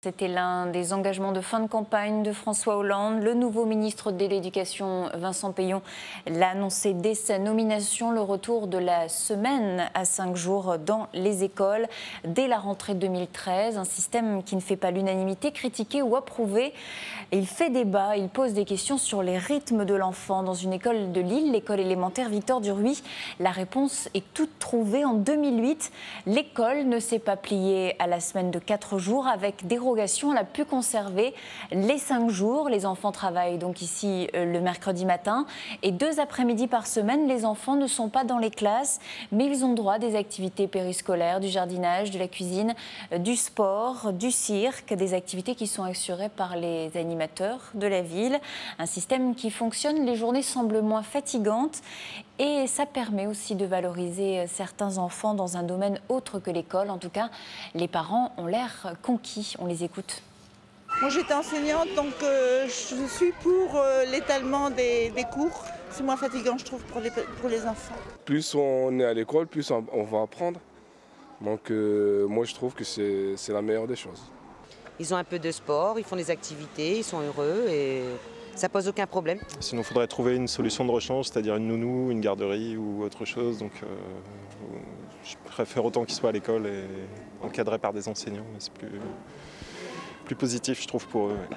C'était l'un des engagements de fin de campagne de François Hollande. Le nouveau ministre de l'Éducation, Vincent Peillon, l'a annoncé dès sa nomination, le retour de la semaine à 5 jours dans les écoles dès la rentrée 2013. Un système qui ne fait pas l'unanimité, critiqué ou approuvé. Il fait débat, il pose des questions sur les rythmes de l'enfant. Dans une école de Lille, l'école élémentaire Victor Duruy, la réponse est toute trouvée. En 2008, l'école ne s'est pas pliée à la semaine de 4 jours avec dérogation. Elle a pu conserver les 5 jours. Les enfants travaillent donc ici le mercredi matin et 2 après-midi par semaine. Les enfants ne sont pas dans les classes, mais ils ont droit à des activités périscolaires, du jardinage, de la cuisine, du sport, du cirque, des activités qui sont assurées par les animateurs de la ville. Un système qui fonctionne, les journées semblent moins fatigantes et ça permet aussi de valoriser certains enfants dans un domaine autre que l'école. En tout cas, les parents ont l'air conquis. On les écoute. Moi j'étais enseignante, donc je suis pour l'étalement des cours. C'est moins fatigant, je trouve, pour les enfants. Plus on est à l'école, plus on va apprendre. Donc moi je trouve que c'est la meilleure des choses. Ils ont un peu de sport, ils font des activités, ils sont heureux et ça pose aucun problème. Sinon il faudrait trouver une solution de rechange, c'est-à-dire une nounou, une garderie ou autre chose. Donc je préfère autant qu'ils soient à l'école et encadrés par des enseignants. Mais c'est plus positif, je trouve, pour eux. Ouais.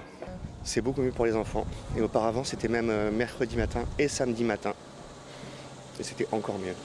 C'est beaucoup mieux pour les enfants. Et auparavant, c'était même mercredi matin et samedi matin. Et c'était encore mieux.